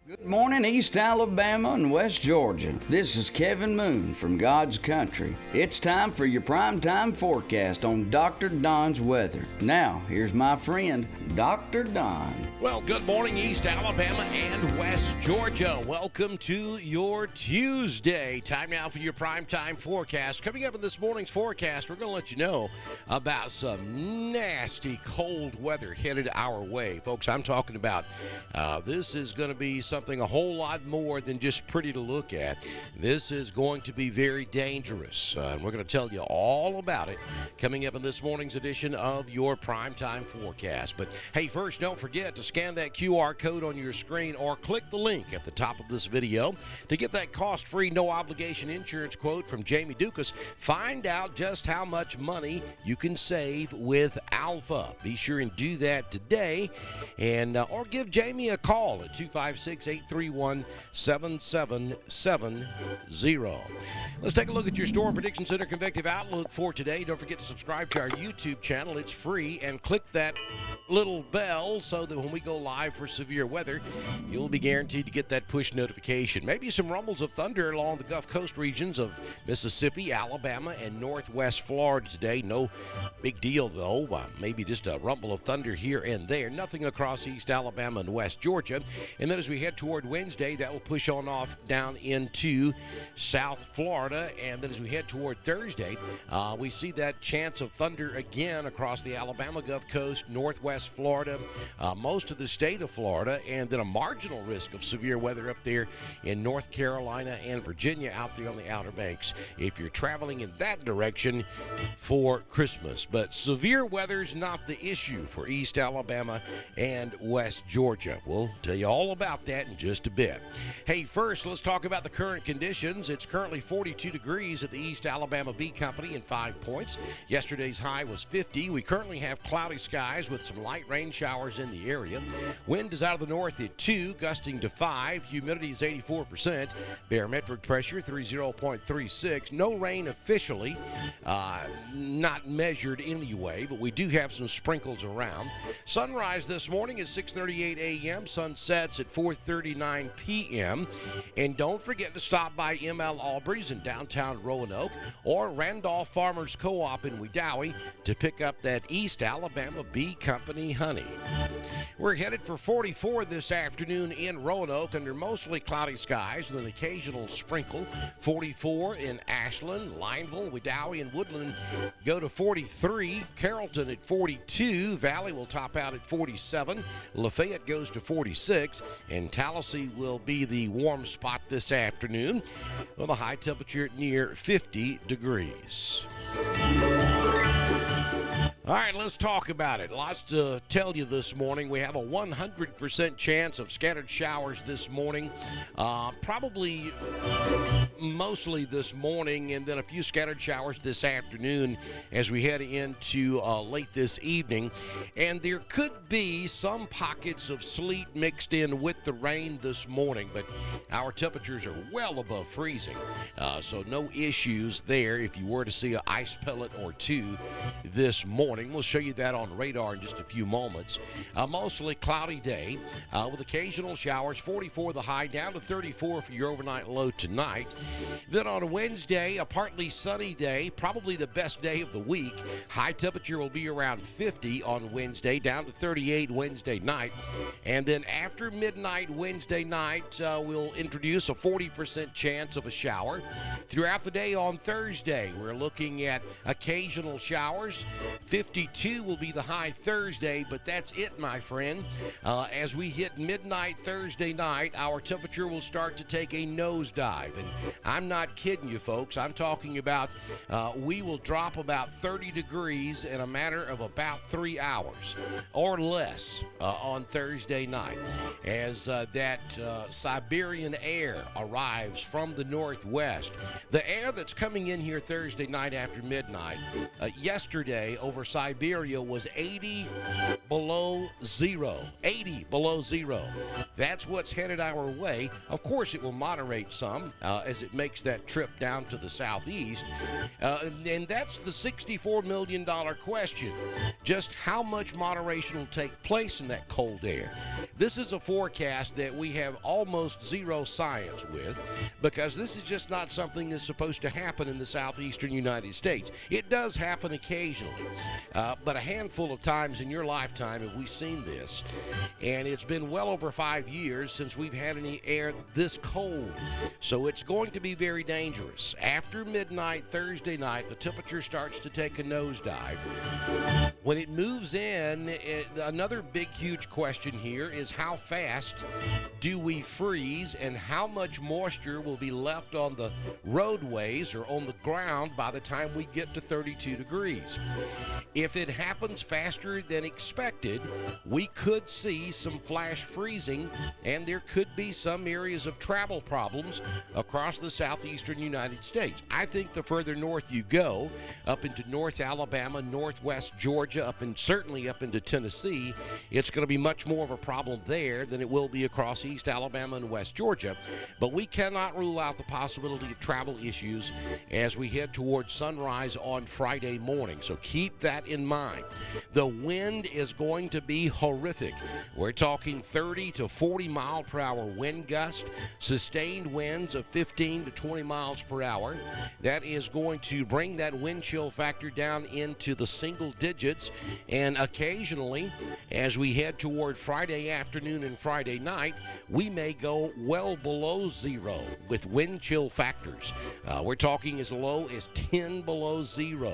Good morning, East Alabama and West Georgia. This is Kevin Moon from God's Country. It's time for your primetime forecast on Dr. Don's weather. Now, here's my friend, Dr. Don. Well, good morning, East Alabama and West Georgia. Welcome to your Tuesday. Time now for your primetime forecast. Coming up in this morning's forecast, we're going to let you know about some nasty cold weather headed our way. Folks, I'm talking about this is going to be something a whole lot more than just pretty to look at. This is going to be very dangerous. And we're going to tell you all about it coming up in this morning's edition of your primetime forecast. But hey, first, don't forget to scan that QR code on your screen or click the link at the top of this video to get that cost-free, no-obligation insurance quote from Jamie Dukas. Find out just how much money you can save with Alpha. Be sure and do that today, and or give Jamie a call at 256-831-7770. Let's take a look at your Storm Prediction Center convective outlook for today. Don't forget to subscribe to our YouTube channel. It's free, and click that little bell so that when we go live for severe weather, you'll be guaranteed to get that push notification. Maybe some rumbles of thunder along the Gulf Coast regions of Mississippi, Alabama, and northwest Florida today. No big deal, though. Maybe just a rumble of thunder here and there. Nothing across East Alabama and West Georgia. And then as we head toward Wednesday, that will push on off down into South Florida. And then as we head toward Thursday, we see that chance of thunder again across the Alabama Gulf Coast, northwest Florida, most of the state of Florida, and then a marginal risk of severe weather up there in North Carolina and Virginia out there on the Outer Banks if you're traveling in that direction for Christmas. But severe weather's not the issue for East Alabama and West Georgia. We'll tell you all about that in just a bit. Hey, first, let's talk about the current conditions. It's currently 42 degrees at the East Alabama Bee Company in 5 Points. Yesterday's high was 50. We currently have cloudy skies with some light rain showers in the area. Wind is out of the north at 2, gusting to 5. Humidity is 84%. Barometric pressure 30.36. No rain officially, not measured anyway, but we do have some sprinkles around. Sunrise this morning at 6:38 a.m. Sun sets at 4:39 p.m. And don't forget to stop by M.L. Albury's in downtown Roanoke or Randolph Farmers Co-op in Wedowee to pick up that East Alabama Bee Company honey. We're headed for 44 this afternoon in Roanoke under mostly cloudy skies with an occasional sprinkle. 44 in Ashland, Lineville, Wedowee, and Woodland go to 43. Carrollton at 42. Valley will top out at 47. Lafayette goes to 46. And Tallahassee will be the warm spot this afternoon with a high temperature near 50 degrees. All right, let's talk about it. Lots to tell you this morning. We have a 100% chance of scattered showers this morning, probably mostly this morning, and then a few scattered showers this afternoon as we head into late this evening. And there could be some pockets of sleet mixed in with the rain this morning, but our temperatures are well above freezing, so no issues there if you were to see an ice pellet or two this morning. We'll show you that on radar in just a few moments. Mostly cloudy day with occasional showers. 44 the high, down to 34 for your overnight low tonight. Then on Wednesday, a partly sunny day, probably the best day of the week. High temperature will be around 50 on Wednesday, down to 38 Wednesday night. And then after midnight Wednesday night, we'll introduce a 40% chance of a shower. Throughout the day on Thursday, we're looking at occasional showers. 52 will be the high Thursday, but that's it, my friend. As we hit midnight Thursday night, our temperature will start to take a nosedive. And I'm not kidding you, folks. I'm talking about we will drop about 30 degrees in a matter of about 3 hours or less on Thursday night as that Siberian air arrives from the northwest. The air that's coming in here Thursday night after midnight, yesterday over Siberia was 80 below zero. 80 below zero. That's what's headed our way. Of course, it will moderate some as it makes that trip down to the southeast. And that's the $64 million question. Just how much moderation will take place in that cold air? This is a forecast that we have almost zero science with, because this is just not something that's supposed to happen in the southeastern United States. It does happen occasionally, but a handful of times in your lifetime have we seen this, and it's been well over 5 years since we've had any air this cold. So it's going to be very dangerous. After midnight Thursday night, the temperature starts to take a nosedive. When it moves in, another big, huge question here is how fast do we freeze, and how much moisture will be left on the roadways or on the ground by the time we get to 32 degrees. If it happens faster than expected, we could see some flash freezing, and there could be some areas of travel problems across the southeastern United States. I think the further north you go, up into North Alabama, northwest Georgia, certainly up into Tennessee, it's going to be much more of a problem there than it will be across East Alabama and West Georgia. But we cannot rule out the possibility of travel issues as we head towards sunrise on Friday morning. So keep that in mind. The wind is going to be horrific. We're talking 30 to 40 mile per hour wind gust, sustained winds of 15 to 20 miles per hour. That is going to bring that wind chill factor down into the single digits, and occasionally as we head toward Friday afternoon and Friday night, we may go well below zero with wind chill factors. We're talking as low as 10 below zero.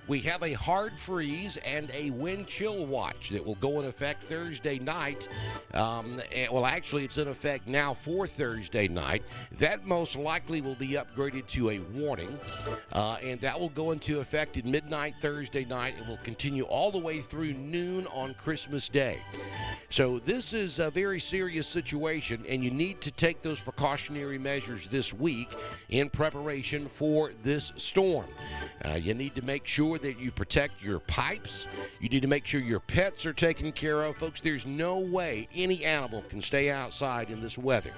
We have a hard freeze and a wind chill watch that will go in effect Thursday night. Well, actually, it's in effect now for Thursday night. That most likely will be upgraded to a warning, and that will go into effect at midnight Thursday night. It will continue all the way through noon on Christmas Day. So this is a very serious situation, and you need to take those precautionary measures this week in preparation for this storm. You need to make sure that you protect your pipes. You need to make sure your pets are taken care of. Folks, there's no way any animal can stay outside in this weather.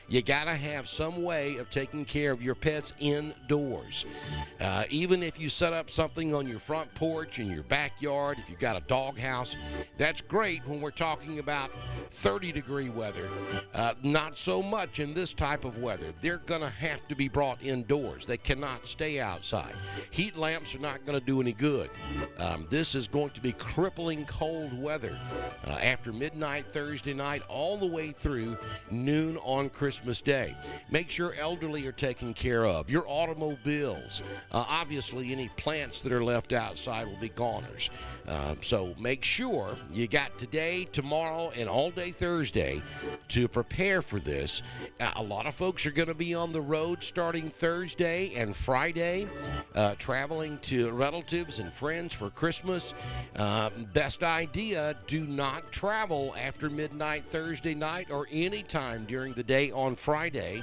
You got to have some way of taking care of your pets indoors. Even if you set up something on your front porch, in your backyard, if you've got a dog house, that's great when we're talking about 30-degree weather. Not so much in this type of weather. They're going to have to be brought indoors. They cannot stay outside. Heat lamps are not going to do any good. This is going to be crippling cold weather after midnight Thursday night all the way through noon on Christmas Day. Make sure elderly are taken care of. Your automobiles, obviously any plants that are left outside will be goners. So make sure you got today, tomorrow, and all day Thursday to prepare for this. A lot of folks are going to be on the road starting Thursday and Friday, traveling to relatives and friends for Christmas. Best idea, do not travel after midnight Thursday night or any time during the day on Friday.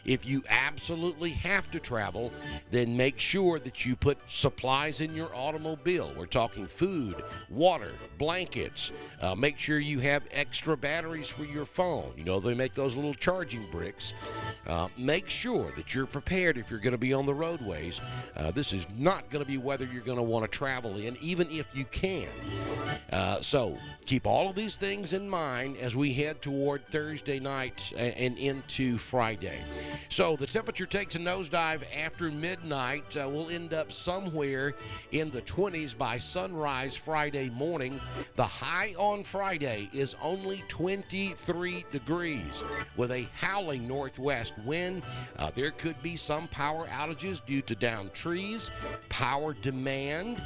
If you absolutely have to travel, then make sure that you put supplies in your automobile. We're talking food, water, blankets. Make sure you have extra batteries for your phone. You know, they make those little charging bricks. Make sure that you're prepared if you're going to be on the roadways. This is not going to be weather you're going to want to travel in, even if you can. So keep all of these things in mind as we head toward Thursday night and into Friday. So the temperature takes a nosedive after midnight. We'll end up somewhere in the 20s by sunrise Friday morning. The high on Friday is only 23 degrees with a howling northwest wind. There could be some power outages due to downed trees, power demand.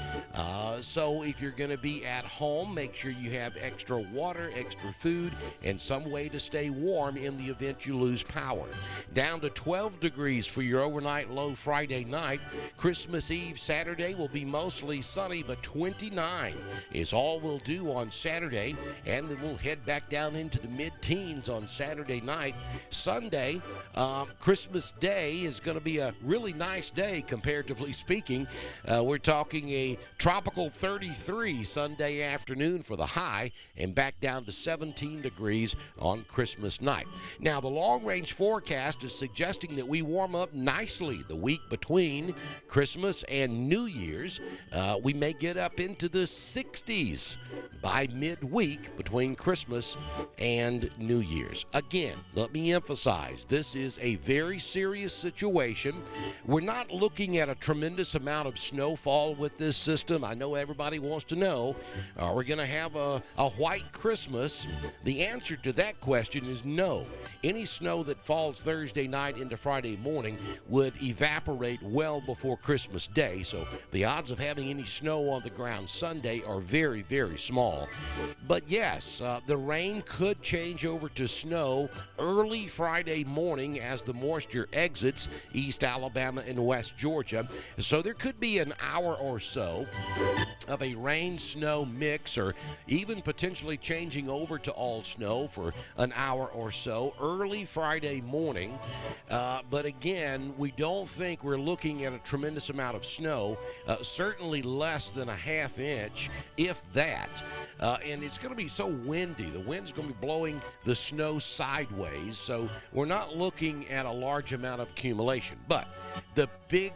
So if you're going to be at home, make sure you have extra water, extra food, and some way to stay warm in the event you lose power. Down to 12 degrees for your overnight low Friday night. Christmas Eve Saturday will be mostly sunny, but 29 is all we'll do on Saturday, and then we'll head back down into the mid-teens on Saturday night. Sunday, Christmas Day is going to be a really nice day, comparatively speaking. We're talking talking a tropical 33 Sunday afternoon for the high and back down to 17 degrees on Christmas night. Now, the long-range forecast is suggesting that we warm up nicely the week between Christmas and New Year's. We may get up into the 60s by midweek between Christmas and New Year's. Again, let me emphasize, this is a very serious situation. We're not looking at a tremendous amount of snowfall with this system. I know everybody wants to know, are we going to have a white Christmas? The answer to that question is no. Any snow that falls Thursday night into Friday morning would evaporate well before Christmas Day, so the odds of having any snow on the ground Sunday are very, very small. But yes, the rain could change over to snow early Friday morning as the moisture exits East Alabama and West Georgia. So there could be an hour or so of a rain-snow mix, or even potentially changing over to all snow for an hour or so early Friday morning. But again, we don't think we're looking at a tremendous amount of snow, certainly less than a half inch, if that. And it's going to be so windy. The wind's going to be blowing the snow sideways, so we're not looking at a large amount of accumulation. But the big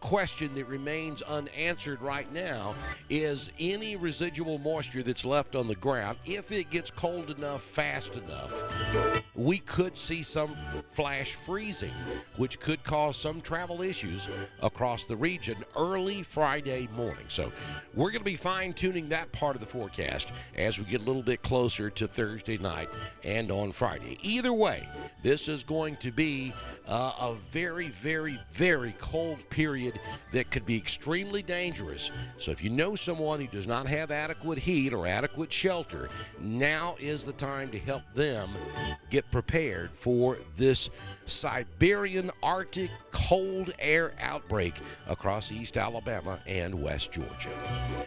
question that remains unanswered right now is any residual moisture that's left on the ground. If it gets cold enough, fast enough, we could see some flash freezing, which could cause some travel issues across the region early Friday morning. So we're going to be fine-tuning that part of the forecast as we get a little bit closer to Thursday night and on Friday. Either way, this is going to be a very, very, very cold period that could be extremely dangerous. So if you know someone who does not have adequate heat or adequate shelter, now is the time to help them get prepared for this Siberian Arctic cold air outbreak across East Alabama and West Georgia.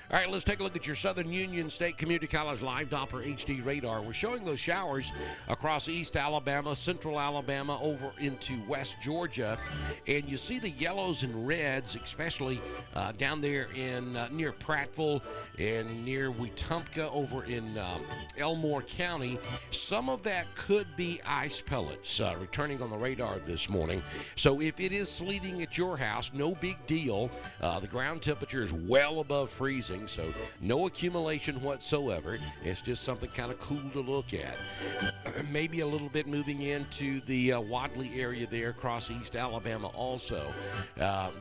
All right, let's take a look at your Southern Union State Community College live Doppler HD radar. We're showing those showers across East Alabama, Central Alabama, over into West Georgia, and you see the yellows and reds, especially down there in near Prattville and near Wetumpka over in Elmore County. Some of that could be ice pellets returning on the radar this morning. So if it is sleeting at your house, no big deal. The ground temperature is well above freezing, so no accumulation whatsoever. It's just something kind of cool to look at. Maybe a little bit moving into the Wadley area there across East Alabama also.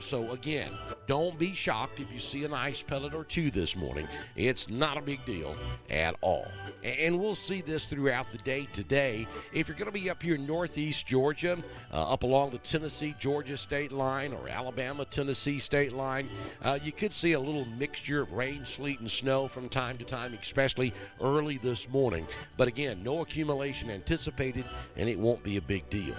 So again, don't be shocked if you see an ice pellet or two this morning. It's not a big deal at all. And we'll see this throughout the day today. If you're going to be up here in northeast Georgia, up along the Tennessee-Georgia state line or Alabama-Tennessee state line, you could see a little mixture of rain, sleet, and snow from time to time, especially early this morning. But again, no accumulation anticipated, and it won't be a big deal.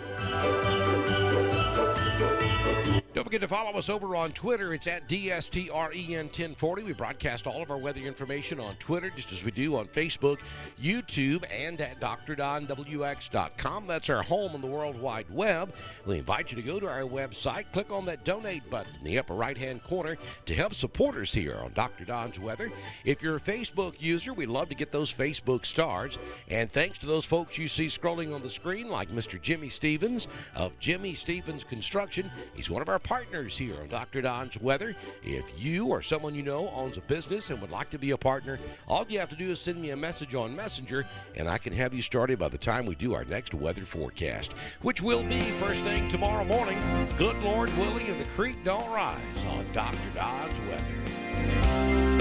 Don't forget to follow us over on Twitter. It's at DSTREN1040. We broadcast all of our weather information on Twitter, just as we do on Facebook, YouTube, and at DrDonWX.com. That's our home on the World Wide Web. We invite you to go to our website, click on that donate button in the upper right-hand corner to help support us here on Dr. Don's Weather. If you're a Facebook user, we'd love to get those Facebook stars. And thanks to those folks you see scrolling on the screen, like Mr. Jimmy Stevens of Jimmy Stevens Construction. He's one of our partners here on Dr. Don's Weather. If you or someone you know owns a business and would like to be a partner, all you have to do is send me a message on Messenger, and I can have you started by the time we do our next weather forecast, which will be first thing tomorrow morning. Good Lord willing, and the creek don't rise on Dr. Don's Weather.